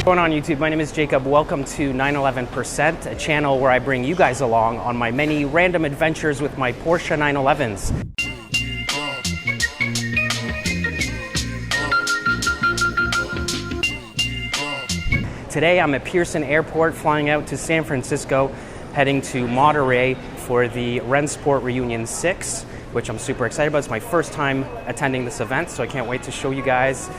What's going on YouTube? My name is Jacob. Welcome to 911%, a channel where I bring you guys along on my many random adventures with my Porsche 911s. Today I'm at Pearson Airport flying out to San Francisco, heading to Monterey for the Rennsport Reunion VI, which I'm super excited about. It's my first time attending this event, so I can't wait to show you guys.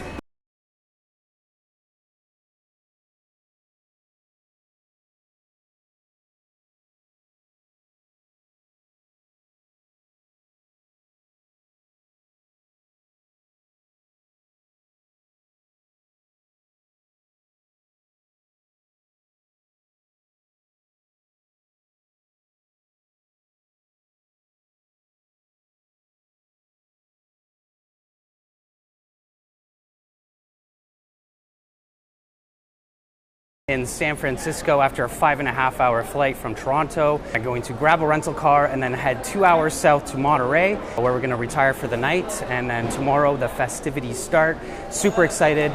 In San Francisco after a 5.5-hour flight from Toronto. I'm going to grab a rental car and then head 2 hours south to Monterey, where we're going to retire for the night, and then tomorrow the festivities start. Super excited.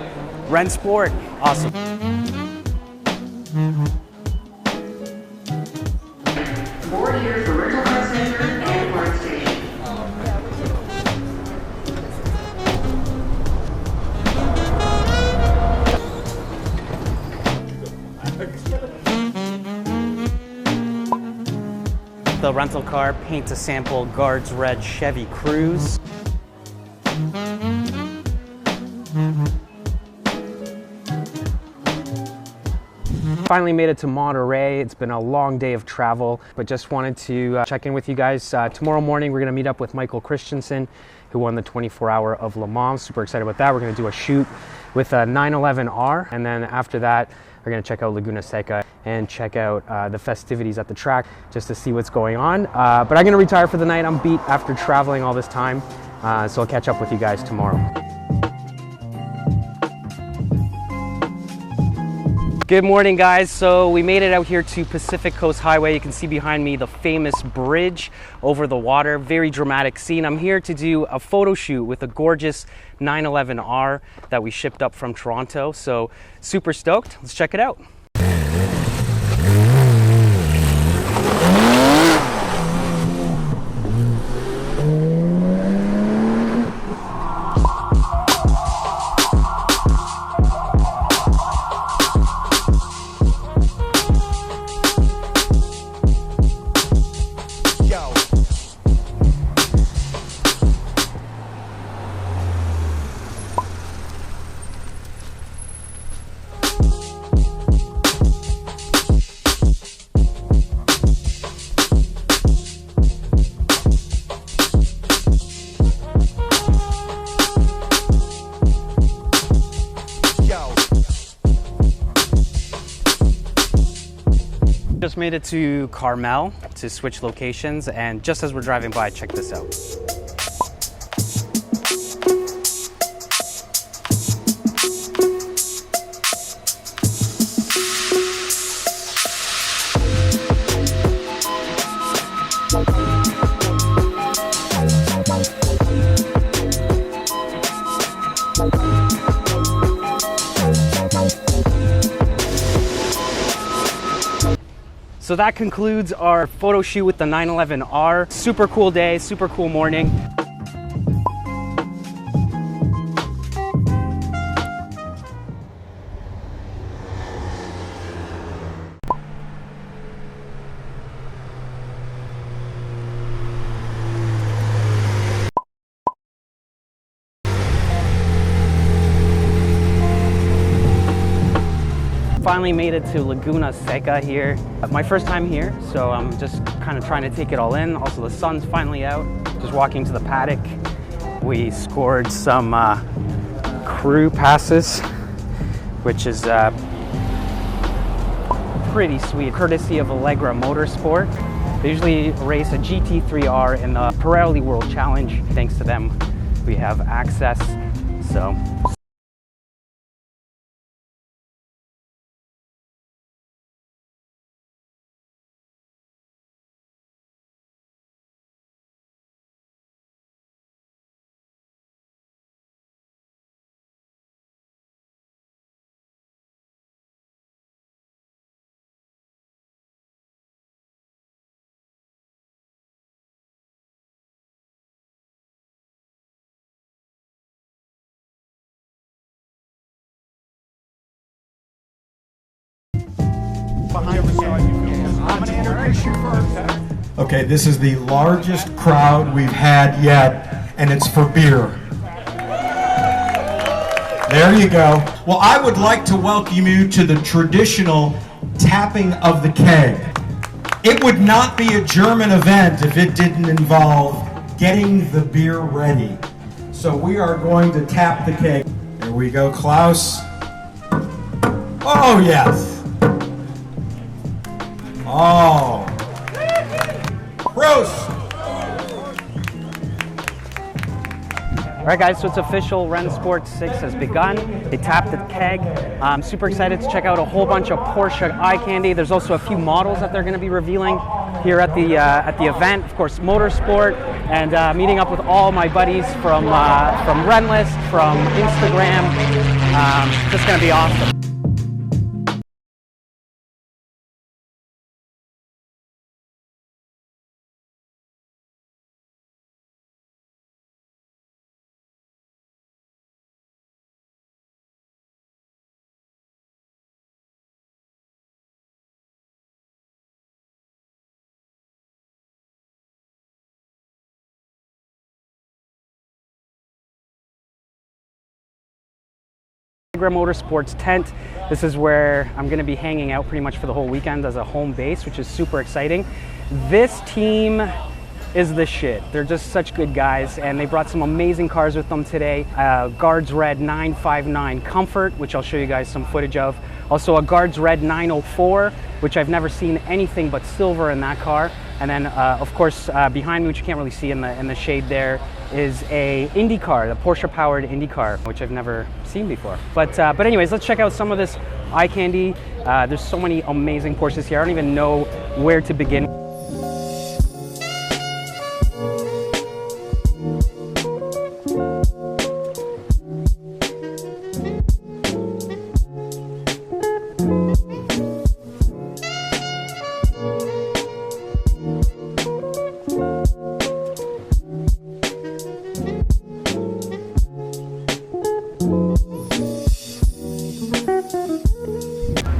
Rennsport, awesome. Board here for rental car center and park station. The rental car, paint to sample Guards Red Chevy Cruze. Finally made it to Monterey. It's been a long day of travel, but just wanted to check in with you guys. Tomorrow morning we're going to meet up with Michael Christensen, who won the 24-hour of Le Mans. Super excited about that. We're going to do a shoot with a 911R, and then after that we're going to check out Laguna Seca and check out the festivities at the track just to see what's going on. But I'm going to retire for the night. I'm beat after traveling all this time, so I'll catch up with you guys tomorrow. Good morning, guys. So we made it out here to Pacific Coast Highway. You can see behind me the famous bridge over the water. Very dramatic scene. I'm here to do a photo shoot with a gorgeous 911R that we shipped up from Toronto. So super stoked. Let's check it out. Just made it to Carmel to switch locations, and just as we're driving by, check this out. So that concludes our photo shoot with the 911R. Super cool day, super cool morning. Finally made it to Laguna Seca here. My first time here, so I'm just kind of trying to take it all in. Also, the sun's finally out. Just walking to the paddock. We scored some crew passes, which is pretty sweet. Courtesy of Allegra Motorsport. They usually race a GT3R in the Pirelli World Challenge. Thanks to them, we have access. So Okay, this is the largest crowd we've had yet, and it's for beer. There you go. Well, I would like to welcome you to the traditional tapping of the keg. It would not be a German event if it didn't involve getting the beer ready. So we are going to tap the keg. Here we go, Klaus. Oh, yes. Oh. Prost. All right, guys, so it's official. Rennsport 6 has begun. They tapped the keg. I'm super excited to check out a whole bunch of Porsche eye candy. There's also a few models that they're going to be revealing here at the event. Of course, motorsport, and meeting up with all my buddies from Rennlist, from Instagram. Just going to be awesome. Motorsports tent. This is where I'm going to be hanging out pretty much for the whole weekend as a home base, which is super exciting. This team is the shit. They're just such good guys, and they brought some amazing cars with them today. Guards Red 959 Comfort, which I'll show you guys some footage of. Also a Guards Red 904, which I've never seen anything but silver in that car. And then, of course, behind me, which you can't really see in the shade there, is a Indy car, the Porsche-powered Indy car, which I've never seen before. But anyways, let's check out some of this eye candy. There's so many amazing Porsches here. I don't even know where to begin.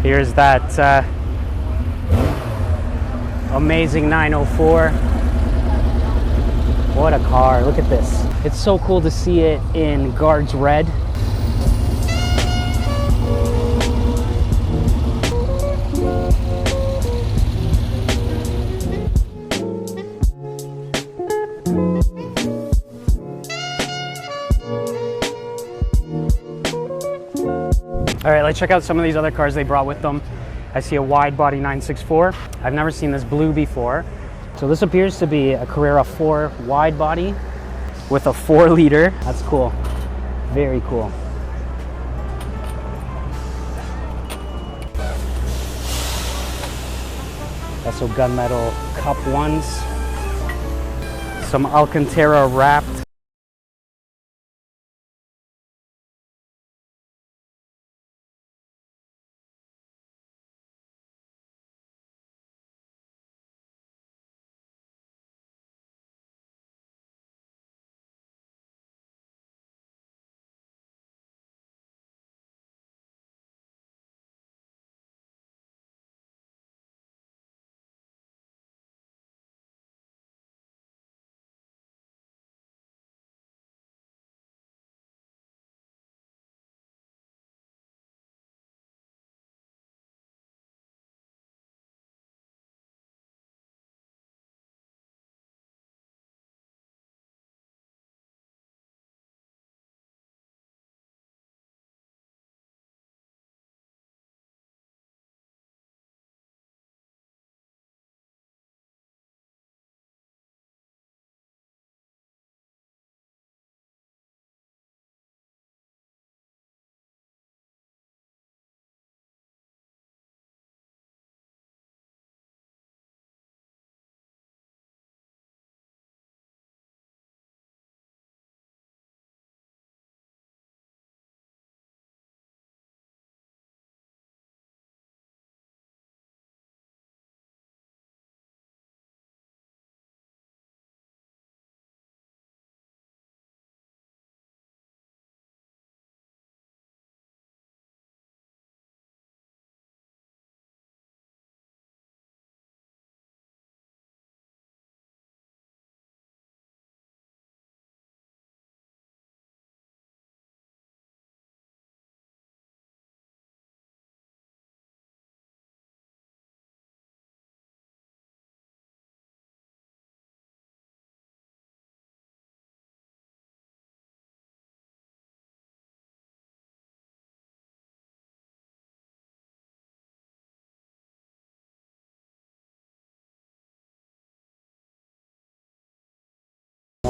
Here's that amazing 904. What a car, look at this. It's so cool to see it in Guards Red. All right, let's check out some of these other cars they brought with them. I see a wide body 964. I've never seen this blue before. So this appears to be a Carrera 4 wide body with a 4-liter. That's cool, very cool. Also gunmetal Cup 1s. Some Alcantara wrapped.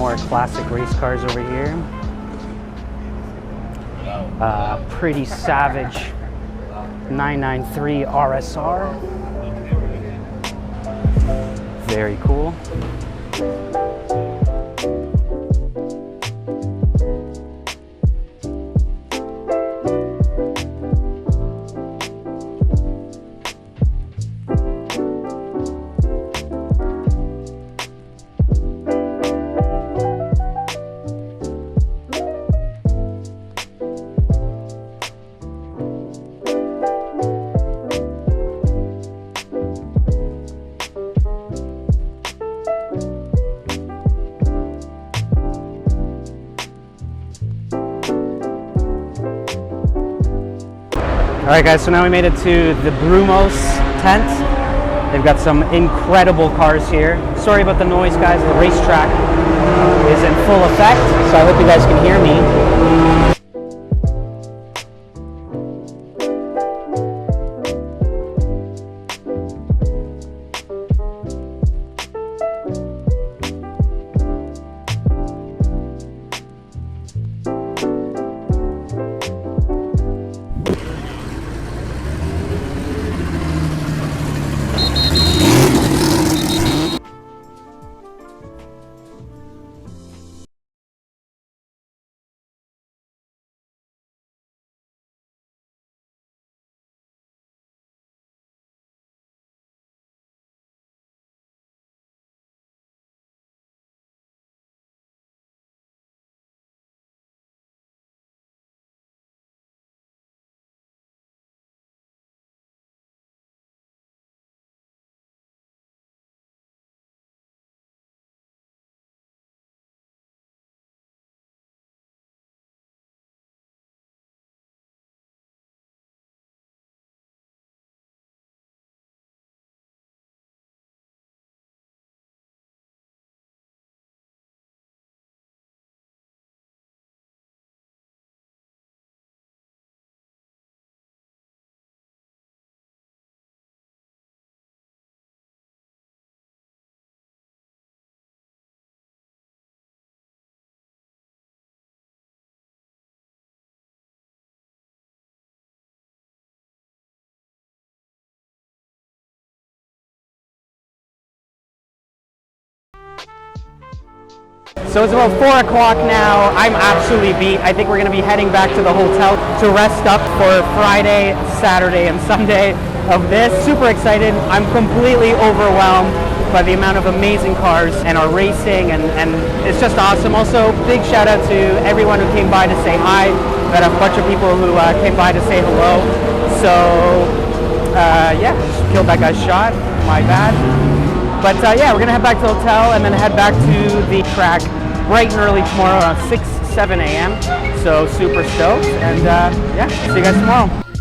more classic race cars over here. Pretty savage 993 RSR. Very cool. All right, guys, so now we made it to the Brumos tent. They've got some incredible cars here. Sorry about the noise, guys. The racetrack is in full effect, so I hope you guys can hear me. So it's about 4 o'clock now. I'm absolutely beat. I think we're going to be heading back to the hotel to rest up for Friday, Saturday, and Sunday of this. Super excited. I'm completely overwhelmed by the amount of amazing cars and our racing, and it's just awesome. Also, big shout out to everyone who came by to say hi. Got a bunch of people who came by to say hello. So yeah, just killed that guy's shot. My bad. But yeah, we're gonna head back to the hotel and then head back to the track bright and early tomorrow around 6, 7 a.m. So super stoked, and yeah, see you guys tomorrow.